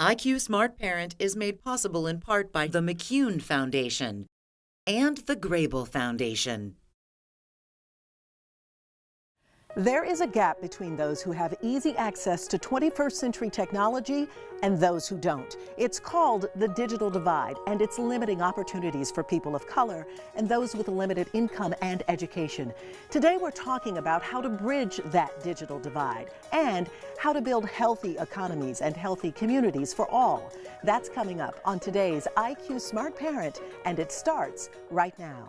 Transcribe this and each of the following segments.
IQ Smart Parent is made possible in part by the McCune Foundation and the Grable Foundation. There is a gap between those who have easy access to 21st century technology and those who don't. It's called the digital divide, and it's limiting opportunities for people of color and those with limited income and education. Today we're talking about how to bridge that digital divide and how to build healthy economies and healthy communities for all. That's coming up on today's IQ Smart Parent, and it starts right now.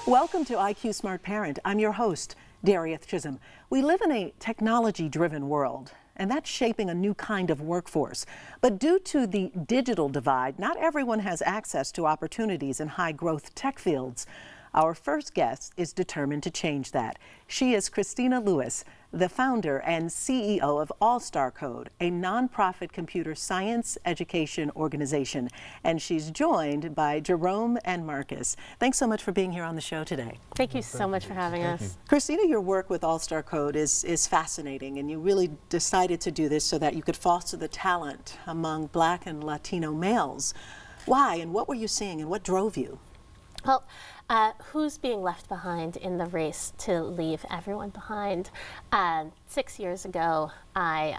Welcome to IQ Smart Parent. I'm your host, Darieth Chisholm. We live in a technology-driven world, and that's shaping a new kind of workforce. But due to the digital divide, not everyone has access to opportunities in high-growth tech fields. Our first guest is determined to change that. She is Christina Lewis, the founder and CEO of All-Star Code, a nonprofit computer science education organization. And she's joined by Jerome and Marcus. Thanks so much for being here on the show today. Thank you so much for having us. Christina, your work with All-Star Code is fascinating, and you really decided to do this so that you could foster the talent among Black and Latino males. Why, and what were you seeing, and what drove you? Well, who's being left behind in the race to leave everyone behind? 6 years ago, I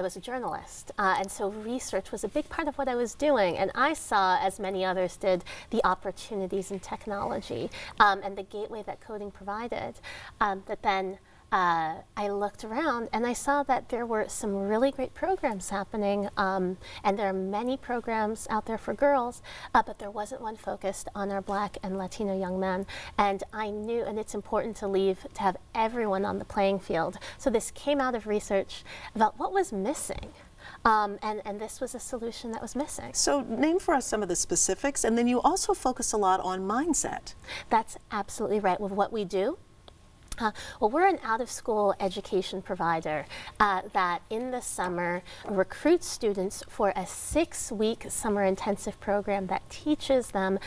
was a journalist, and so research was a big part of what I was doing. And I saw, as many others did, the opportunities in technology and the gateway that coding provided. That then I looked around and I saw that there were some really great programs happening, and there are many programs out there for girls, but there wasn't one focused on our Black and Latino young men. And I knew, and it's important to have everyone on the playing field. So this came out of research about what was missing. And this was a solution that was missing. So name for us some of the specifics, and then you also focus a lot on mindset. That's absolutely right. With what we do, well, we're an out-of-school education provider that in the summer recruits students for a 6-week summer intensive program that teaches them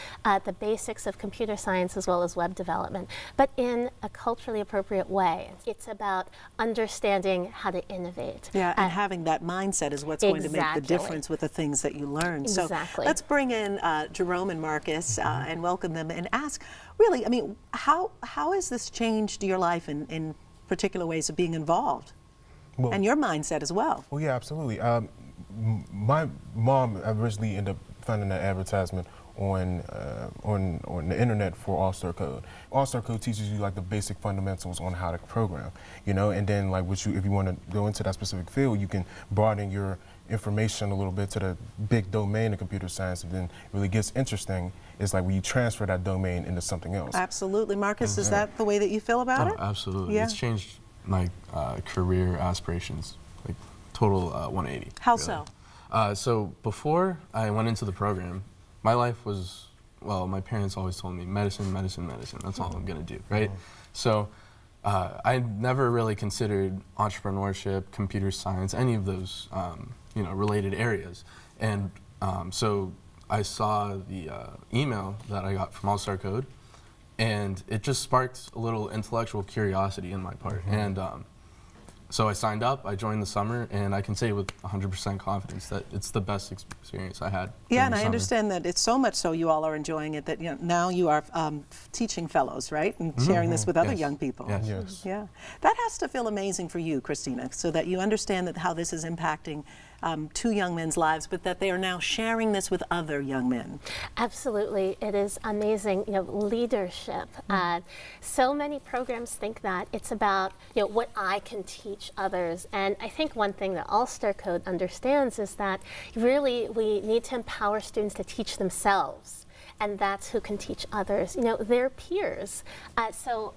the basics of computer science as well as web development, but in a culturally appropriate way. It's about understanding how to innovate. Yeah, and having that mindset is what's going to make the difference with the things that you learn. Exactly. So let's bring in Jerome and Marcus and welcome them and ask, really, I mean, how has this changed your life in particular ways of being involved, and your mindset as well? Well, yeah, absolutely. My mom originally ended up finding that advertisement on the internet for All-Star Code. All-Star Code teaches you like the basic fundamentals on how to program, you know, and then like if you want to go into that specific field, you can broaden your information a little bit to the big domain of computer science, and then it really gets interesting is like when you transfer that domain into something else. Absolutely. Marcus, is that the way that you feel about it? Absolutely. Yeah. It's changed my career aspirations, like total 180. How really. so? So before I went into the program, my life was, well, my parents always told me medicine, medicine, medicine. That's all I'm going to do, right? So I never really considered entrepreneurship, computer science, any of those related areas. And so I saw the email that I got from All-Star Code, and it just sparked a little intellectual curiosity in my part. And so I signed up, I joined the summer, and I can say with 100% confidence that it's the best experience I had. Yeah, and I understand that it's so much so you all are enjoying it that now you are teaching fellows, right? And sharing this with other young people. Yes. Yes. Yeah. That has to feel amazing for you, Christina, so that you understand that how this is impacting 2 young men's lives, but that they are now sharing this with other young men. Absolutely. It is amazing, leadership. So many programs think that it's about, what I can teach others. And I think one thing that All-Star Code understands is that really we need to empower students to teach themselves. And that's who can teach others, their peers. So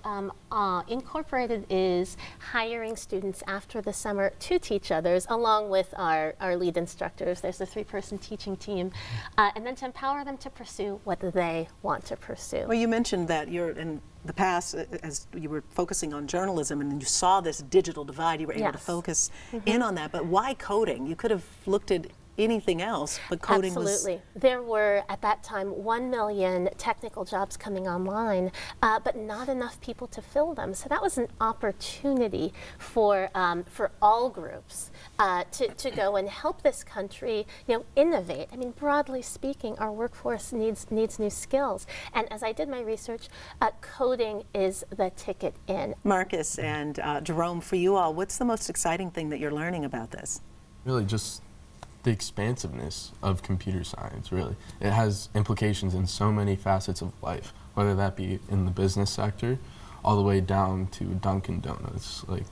Incorporated is hiring students after the summer to teach others, along with our lead instructors. There's a 3-person teaching team, and then to empower them to pursue what they want to pursue. Well, you mentioned that you're in the past, as you were focusing on journalism and you saw this digital divide, you were able to focus in on that. But why coding? You could have looked at anything else, but coding Absolutely. There were, at that time, 1 million technical jobs coming online, but not enough people to fill them. So that was an opportunity for all groups to go and help this country, innovate. I mean, broadly speaking, our workforce needs new skills. And as I did my research, coding is the ticket in. Marcus and Jerome, for you all, what's the most exciting thing that you're learning about this? Really just the expansiveness of computer science, really. It has implications in so many facets of life, whether that be in the business sector, all the way down to Dunkin' Donuts, like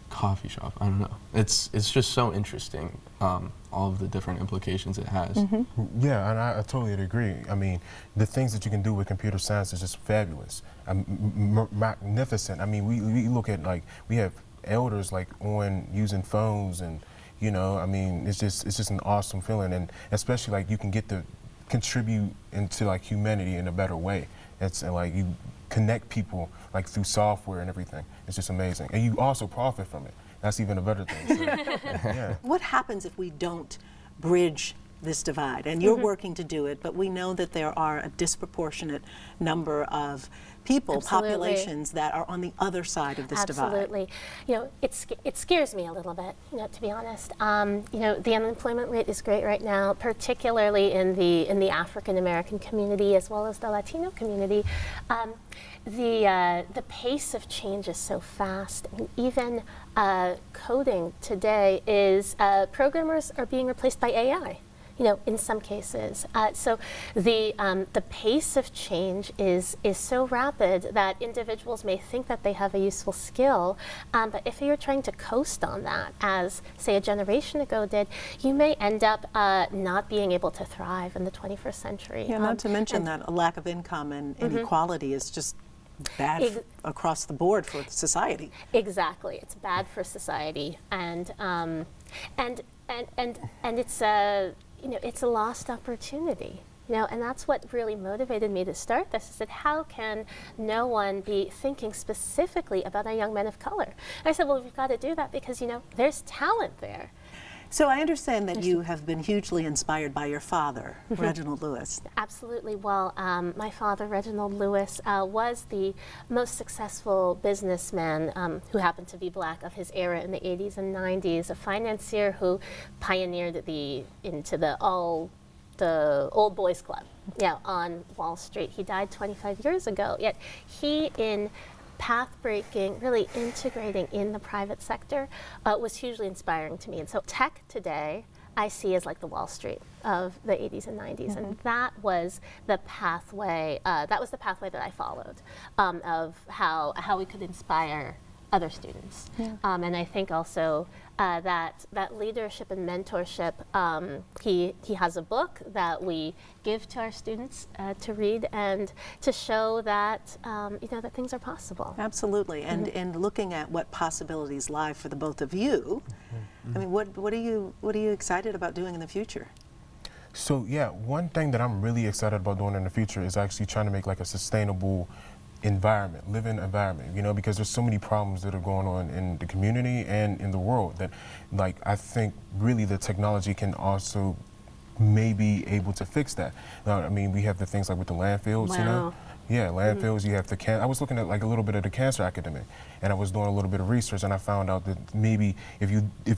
coffee shop, I don't know. It's just so interesting, all of the different implications it has. Yeah, and I totally agree. I mean, the things that you can do with computer science is just fabulous, magnificent. I mean, we look at, like, we have elders like on using phones, and I mean, it's just an awesome feeling, and especially like you can get to contribute into like humanity in a better way. It's like you connect people like through software and everything. It's just amazing, and you also profit from it. That's even a better thing. So, yeah. What happens if we don't bridge this divide? And you're working to do it, but we know that there are a disproportionate number of people, Absolutely. populations that are on the other side of this divide. Absolutely. It scares me a little bit, to be honest. The unemployment rate is great right now, particularly in the African American community as well as the Latino community. The pace of change is so fast. I mean, even coding today is programmers are being replaced by AI. In some cases. So the pace of change is so rapid that individuals may think that they have a useful skill, but if you're trying to coast on that, as say a generation ago did, you may end up not being able to thrive in the 21st century. Yeah, not to mention that a lack of income and inequality is just bad across the board for society. Exactly, it's bad for society, and it's a lost opportunity, and that's what really motivated me to start this, is that how can no one be thinking specifically about our young men of color? And I said, well, we've got to do that because, there's talent there. So I understand that you have been hugely inspired by your father, Reginald Lewis. Absolutely. Well, my father, Reginald Lewis, was the most successful businessman who happened to be black of his era in the 80s and 90s, a financier who pioneered into the old boys club on Wall Street. He died 25 years ago, yet he, in path-breaking, really integrating in the private sector, was hugely inspiring to me. And so tech today I see as like the Wall Street of the 80s and 90s, and that was the pathway. That that I followed, of how we could inspire other students. And I think also that that leadership and mentorship, he has a book that we give to our students to read and to show that that things are possible. Absolutely, and looking at what possibilities lie for the both of you, I mean, what are you excited about doing in the future? So yeah, one thing that I'm really excited about doing in the future is actually trying to make like a sustainable environment, living environment, because there's so many problems that are going on in the community and in the world that, like, I think really the technology can also maybe able to fix that. Now, I mean, we have the things like with the landfills, Yeah, landfills, you have the I was looking at like a little bit of the cancer epidemic, and I was doing a little bit of research, and I found out that maybe if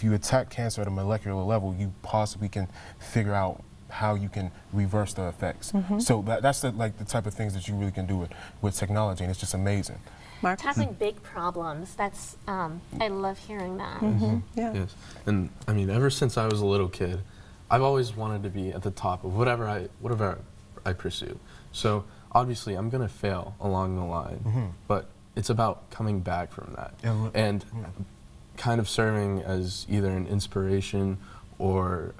you attack cancer at a molecular level, you possibly can figure out how you can reverse the effects. So that's the type of things that you really can do with technology, and it's just amazing. Mark? Tackling big problems, that's, I love hearing that. Yeah. Yes, and I mean, ever since I was a little kid, I've always wanted to be at the top of whatever I pursue. So obviously, I'm gonna fail along the line, but it's about coming back from that and kind of serving as either an inspiration or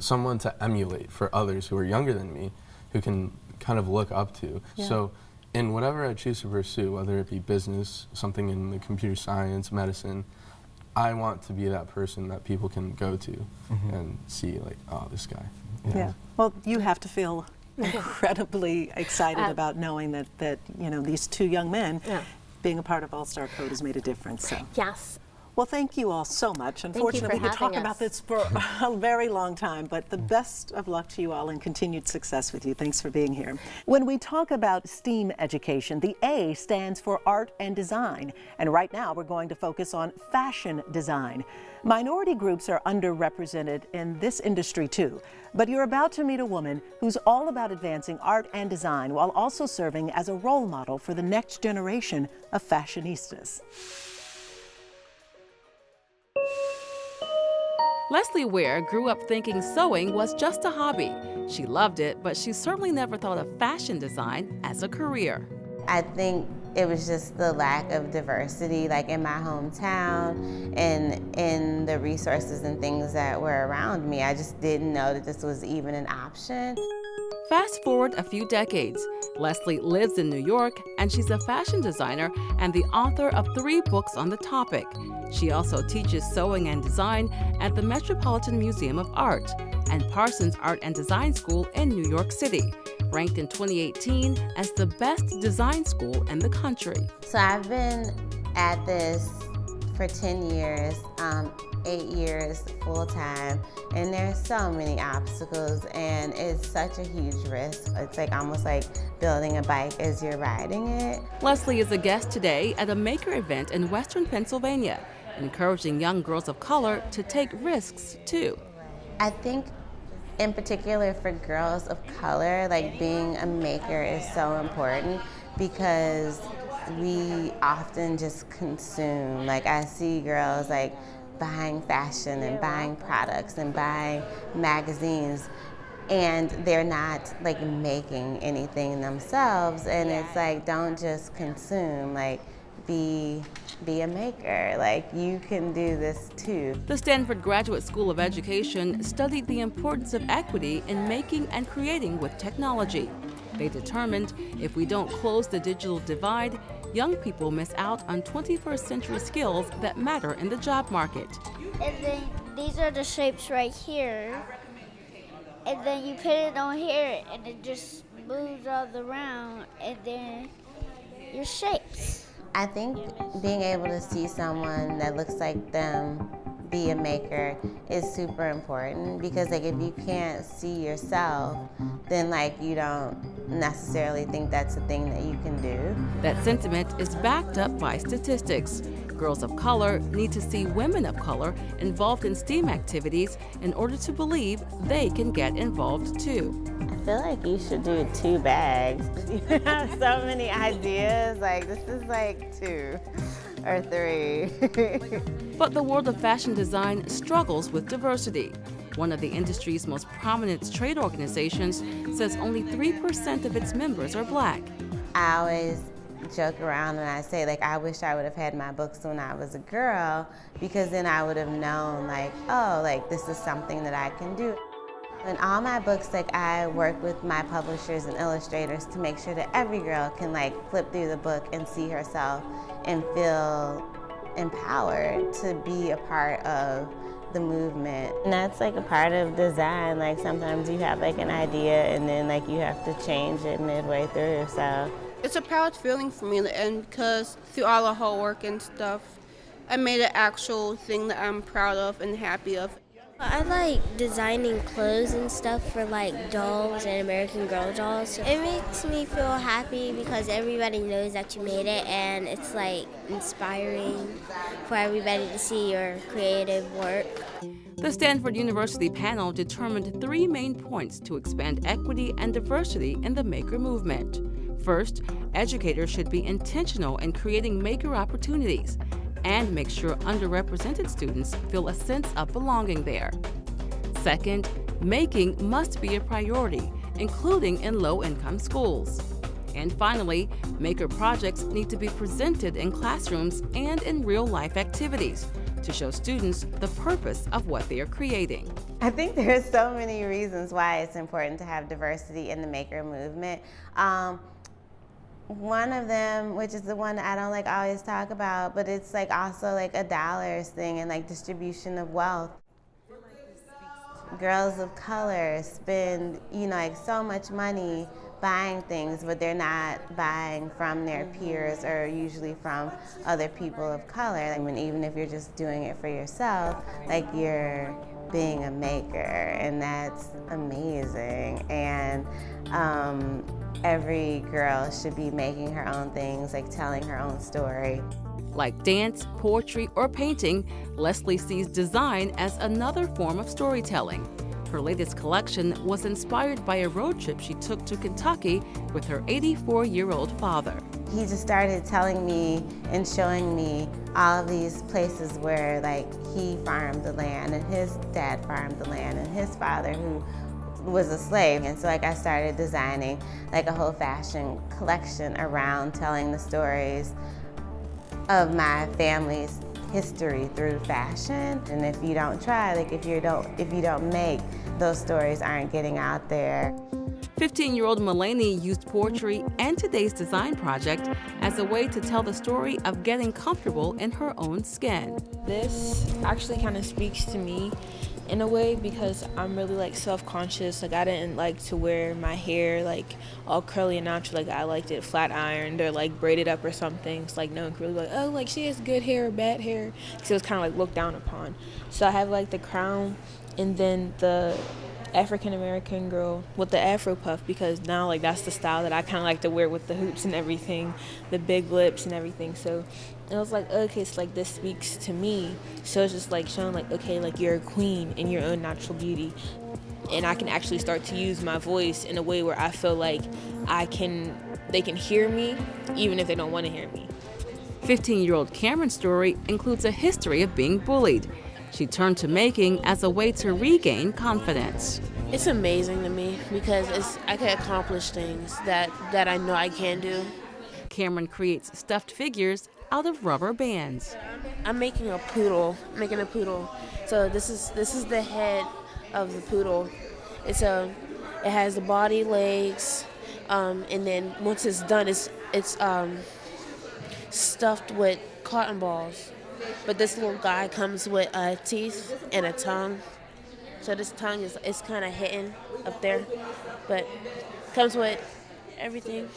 someone to emulate for others who are younger than me, who can kind of look up to. So in whatever I choose to pursue, whether it be business, something in the computer science, medicine, I want to be that person that people can go to and see, like, oh, this guy. Yeah. Well, you have to feel incredibly excited about knowing that these two young men being a part of All-Star Code has made a difference. So. Yes. Well, thank you all so much. you Unfortunately, for we could talk having about us. this for a very long time, but the best of luck to you all and continued success with you. Thanks for being here. When we talk about STEAM education, the A stands for art and design. And right now, we're going to focus on fashion design. Minority groups are underrepresented in this industry too. But you're about to meet a woman who's all about advancing art and design while also serving as a role model for the next generation of fashionistas. Leslie Ware grew up thinking sewing was just a hobby. She loved it, but she certainly never thought of fashion design as a career. I think it was just the lack of diversity, like in my hometown and in the resources and things that were around me. I just didn't know that this was even an option. Fast forward a few decades. Leslie lives in New York, and she's a fashion designer and the author of 3 books on the topic. She also teaches sewing and design at the Metropolitan Museum of Art and Parsons Art and Design School in New York City, ranked in 2018 as the best design school in the country. So I've been at this for 10 years, 8 years full-time, and there's so many obstacles, and it's such a huge risk. It's like almost like building a bike as you're riding it. Leslie is a guest today at a maker event in Western Pennsylvania, encouraging young girls of color to take risks too. I think in particular for girls of color, like being a maker is so important because we often just consume. Like I see girls like buying fashion and buying products and buying magazines, and they're not like making anything themselves. And it's like, don't just consume, like be a maker. Like you can do this too. The Stanford Graduate School of Education studied the importance of equity in making and creating with technology. They determined if we don't close the digital divide, young people miss out on 21st century skills that matter in the job market. And then these are the shapes right here. And then you put it on here and it just moves all around, and then your shapes. I think being able to see someone that looks like them be a maker is super important, because like if you can't see yourself, then like you don't necessarily think that's a thing that you can do. That sentiment is backed up by statistics. Girls of color need to see women of color involved in STEAM activities in order to believe they can get involved too. I feel like you should do 2 bags. You have so many ideas, like this is like 2 or 3. But the world of fashion design struggles with diversity. One of the industry's most prominent trade organizations says only 3% of its members are Black. I always joke around and I say, like, I wish I would have had my books when I was a girl, because then I would have known, like, oh, like this is something that I can do. In all my books, like I work with my publishers and illustrators to make sure that every girl can like flip through the book and see herself and feel empowered to be a part of the movement. And that's like a part of design. Like sometimes you have like an idea and then like you have to change it midway through, so. It's a proud feeling for me in the end, because through all the hard work and stuff, I made an actual thing that I'm proud of and happy of. I like designing clothes and stuff for like dolls and American Girl dolls. It makes me feel happy because everybody knows that you made it, and it's like inspiring for everybody to see your creative work. The Stanford University panel determined 3 main points to expand equity and diversity in the maker movement. First, educators should be intentional in creating maker opportunities and make sure underrepresented students feel a sense of belonging there. Second, making must be a priority, including in low-income schools. And finally, maker projects need to be presented in classrooms and in real-life activities to show students the purpose of what they are creating. I think there's so many reasons why it's important to have diversity in the maker movement. One of them, which is the one that I don't like always talk about, but it's like also like a dollars thing and like distribution of wealth. Girls of color spend, like so much money buying things, but they're not buying from their peers or usually from other people of color. I mean, even if you're just doing it for yourself, like you're being a maker, and that's amazing. And every girl should be making her own things, like telling her own story. Like dance, poetry, or painting, Leslie sees design as another form of storytelling. Her latest collection was inspired by a road trip she took to Kentucky with her 84-year-old father. He just started telling me and showing me all of these places where like he farmed the land and his dad farmed the land and his father who was a slave. And so like I started designing like a whole fashion collection around telling the stories of my family's history through fashion. And if you don't try, like if you don't make, those stories aren't getting out there. 15-year-old Mulaney used poetry and today's design project as a way to tell the story of getting comfortable in her own skin. This actually kind of speaks to me in a way because I'm really like self-conscious. Like I didn't like to wear my hair like all curly and natural. Like I liked it flat ironed or like braided up or something. So like no one could really be like, oh, like she has good hair or bad hair. Because it was kind of like looked down upon. So I have like the crown and then the African-American girl with the Afro puff, because now like that's the style that I kind of like to wear with the hoops and everything, the big lips and everything. So it was like, okay, so like this speaks to me. So it's just like showing like, okay, like you're a queen in your own natural beauty. And I can actually start to use my voice in a way where I feel like they can hear me even if they don't want to hear me. 15-year-old Cameron's story includes a history of being bullied. She turned to making as a way to regain confidence. It's amazing to me because I can accomplish things that I know I can do. Cameron creates stuffed figures out of rubber bands. I'm making a poodle. So this is the head of the poodle. It has the body, legs, and then once it's done, it's stuffed with cotton balls. But this little guy comes with teeth and a tongue. So this tongue is kind of hidden up there, but comes with everything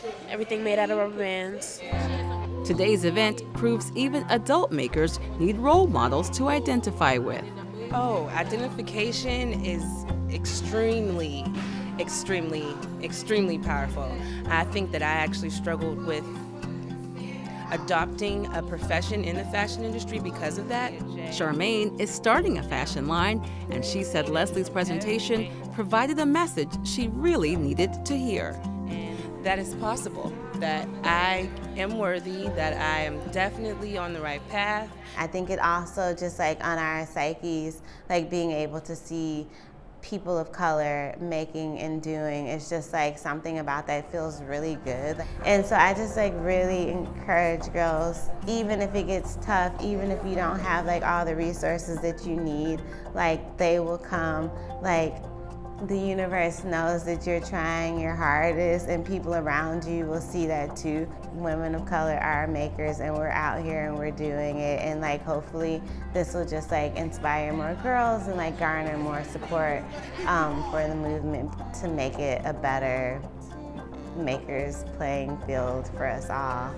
made out of rubber bands. Today's event proves even adult makers need role models to identify with. Oh, identification is extremely powerful. I think that I actually struggled with adopting a profession in the fashion industry because of that. Charmaine is starting a fashion line, and she said Leslie's presentation provided a message she really needed to hear. That it's possible, that I am worthy, that I am definitely on the right path. I think it also just like on our psyches, like being able to see people of color making and doing, it's just like something about that feels really good. And so I just like really encourage girls, even if it gets tough, even if you don't have like all the resources that you need, like they will come. Like the universe knows that you're trying your hardest and people around you will see that too. Women of color are makers and we're out here and we're doing it, and like hopefully this will just like inspire more girls and like garner more support for the movement to make it a better makers playing field for us all.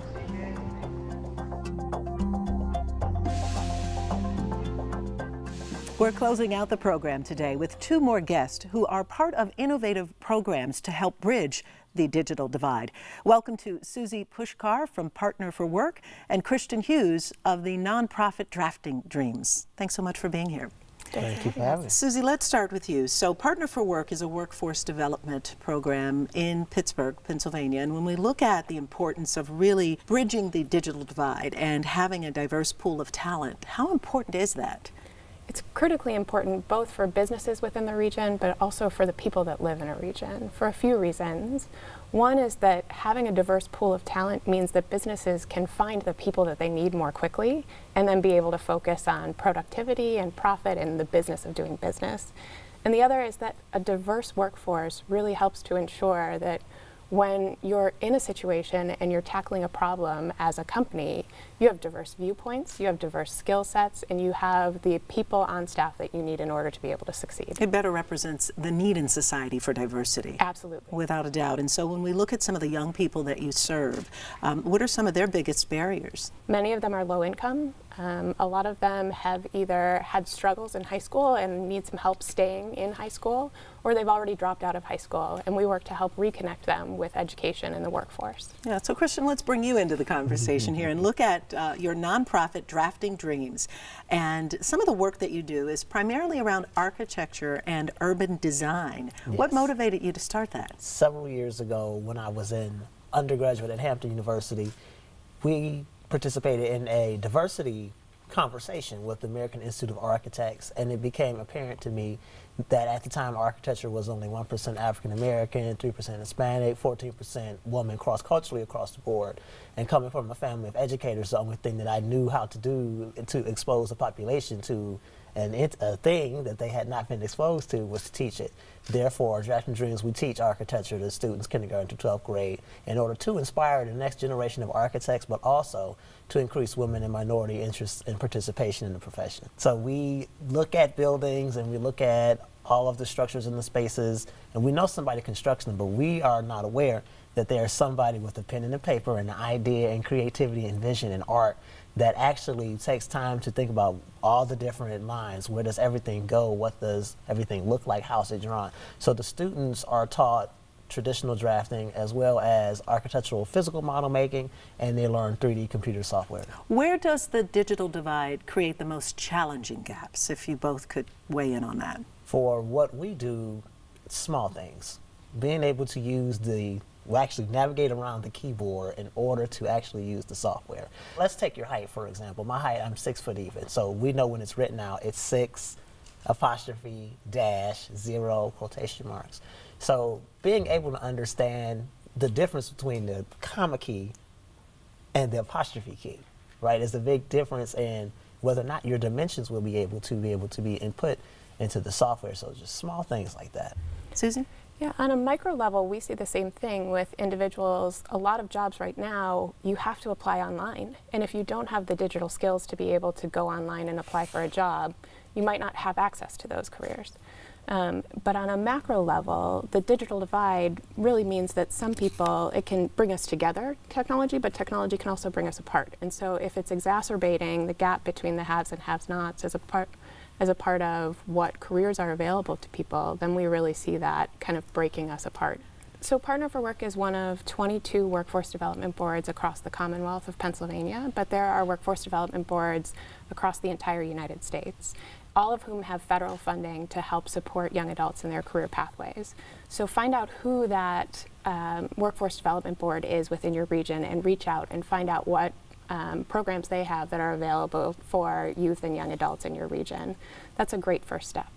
We're closing out the program today with two more guests who are part of innovative programs to help bridge the digital divide. Welcome to Susie Pushkar from Partner for Work and Christian Hughes of the nonprofit Drafting Dreams. Thanks so much for being here. Thank you for having me. Susie, let's start with you. So Partner for Work is a workforce development program in Pittsburgh, Pennsylvania. And when we look at the importance of really bridging the digital divide and having a diverse pool of talent, how important is that? It's critically important both for businesses within the region, but also for the people that live in a region for a few reasons. One is that having a diverse pool of talent means that businesses can find the people that they need more quickly and then be able to focus on productivity and profit and the business of doing business. And the other is that a diverse workforce really helps to ensure that when you're in a situation and you're tackling a problem as a company, You have diverse viewpoints, you have diverse skill sets, and you have the people on staff that you need in order to be able to succeed. It better represents the need in society for diversity. Absolutely. Without a doubt. And so when we look at some of the young people that you serve, what are some of their biggest barriers? Many of them are low income. A lot of them have either had struggles in high school and need some help staying in high school, or they've already dropped out of high school, and we work to help reconnect them with education and the workforce. Yeah, so Christian, let's bring you into the conversation here and look at your nonprofit, Drafting Dreams. And some of the work that you do is primarily around architecture and urban design. Yes. What motivated you to start that? Several years ago, when I was in undergraduate at Hampton University, we participated in a diversity conversation with the American Institute of Architects, and it became apparent to me that at the time architecture was only 1% African American, 3% Hispanic, 14% woman cross-culturally across the board. And coming from a family of educators, the only thing that I knew how to do to expose the population to a thing that they had not been exposed to was to teach it. Therefore, Drafting Dreams, we teach architecture to students kindergarten to 12th grade in order to inspire the next generation of architects, but also to increase women and minority interests and participation in the profession. So we look at buildings and we look at all of the structures in the spaces, and we know somebody constructs them, but we are not aware that there's somebody with a pen and a paper and an idea and creativity and vision and art that actually takes time to think about all the different lines. Where does everything go? What does everything look like? How's it drawn? So the students are taught traditional drafting as well as architectural physical model making, and they learn 3D computer software. Where does the digital divide create the most challenging gaps, if you both could weigh in on that? For what we do, small things. Being able to use actually navigate around the keyboard in order to actually use the software. Let's take your height, for example. My height, I'm 6 foot even. So we know when it's written out, it's 6 apostrophe dash 0 quotation marks. So being able to understand the difference between the comma key and the apostrophe key, right, is a big difference in whether or not your dimensions will be able to be input into the software. So just small things like that. Susan? Yeah, on a micro level, we see the same thing with individuals. A lot of jobs right now, you have to apply online. And if you don't have the digital skills to be able to go online and apply for a job, you might not have access to those careers. But on a macro level, the digital divide really means that some people, it can bring us together, technology, but technology can also bring us apart. And so if it's exacerbating the gap between the haves and have-nots as a part of what careers are available to people, then we really see that kind of breaking us apart. So Partner for Work is one of 22 workforce development boards across the Commonwealth of Pennsylvania, but there are workforce development boards across the entire United States, all of whom have federal funding to help support young adults in their career pathways. So find out who that workforce development board is within your region and reach out and find out what programs they have that are available for youth and young adults in your region. That's a great first step.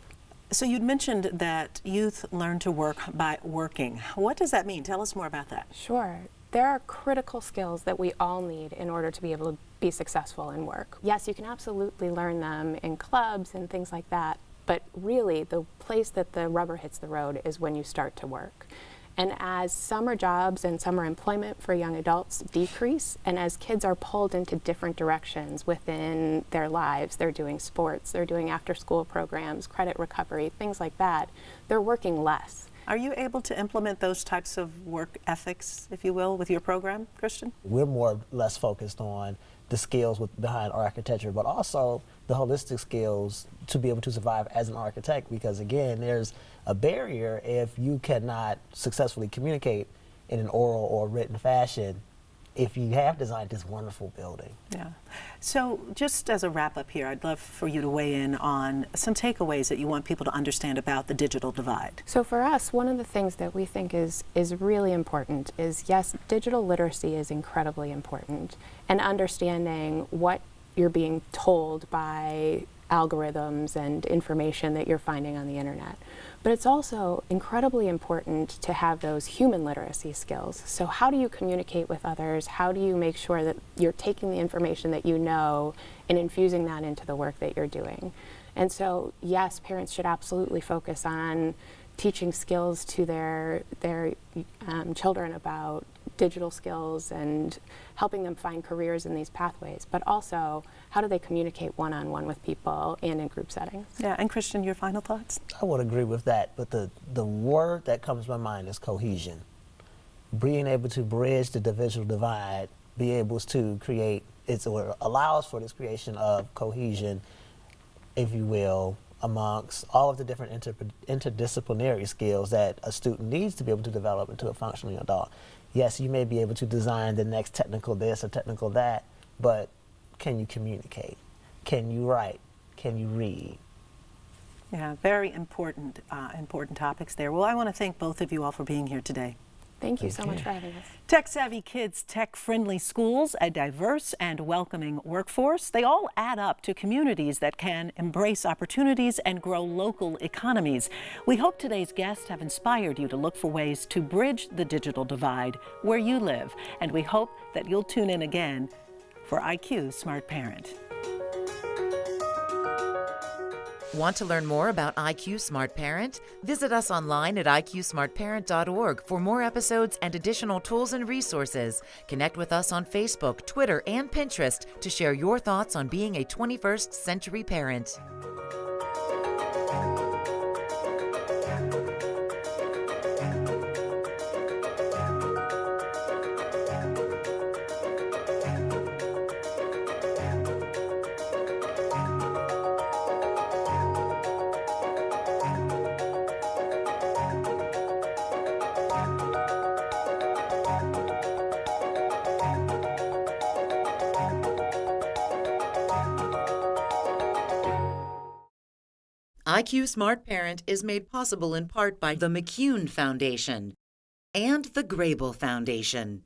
So you'd mentioned that youth learn to work by working. What does that mean? Tell us more about that. Sure. There are critical skills that we all need in order to be able to be successful in work. Yes, you can absolutely learn them in clubs and things like that, but really the place that the rubber hits the road is when you start to work. And as summer jobs and summer employment for young adults decrease, and as kids are pulled into different directions within their lives, they're doing sports, they're doing after-school programs, credit recovery, things like that, they're working less. Are you able to implement those types of work ethics, if you will, with your program, Christian? We're more or less focused on the skills behind architecture, but also the holistic skills to be able to survive as an architect, because again, there's a barrier if you cannot successfully communicate in an oral or written fashion if you have designed this wonderful building. Yeah. So just as a wrap up here, I'd love for you to weigh in on some takeaways that you want people to understand about the digital divide. So for us, one of the things that we think is really important is, yes, digital literacy is incredibly important, and understanding what you're being told by algorithms and information that you're finding on the internet. But it's also incredibly important to have those human literacy skills. So how do you communicate with others? How do you make sure that you're taking the information that you know and infusing that into the work that you're doing? And so, yes, parents should absolutely focus on teaching skills to their children about digital skills and helping them find careers in these pathways, but also how do they communicate one-on-one with people and in group settings. Yeah, and Christian, your final thoughts? I would agree with that, but the word that comes to my mind is cohesion. Being able to bridge the digital divide, be able to create, allows for this creation of cohesion, if you will, amongst all of the different interdisciplinary skills that a student needs to be able to develop into a functioning adult. Yes, you may be able to design the next technical this or technical that, but can you communicate? Can you write? Can you read? Yeah, very important topics there. Well, I want to thank both of you all for being here today. Thank you so much for having us. Tech-savvy kids, tech-friendly schools, a diverse and welcoming workforce, they all add up to communities that can embrace opportunities and grow local economies. We hope today's guests have inspired you to look for ways to bridge the digital divide where you live, and we hope that you'll tune in again for IQ Smart Parent. Want to learn more about IQ Smart Parent? Visit us online at iqsmartparent.org for more episodes and additional tools and resources. Connect with us on Facebook, Twitter, and Pinterest to share your thoughts on being a 21st century parent. IQ Smart Parent is made possible in part by the McCune Foundation and the Grable Foundation.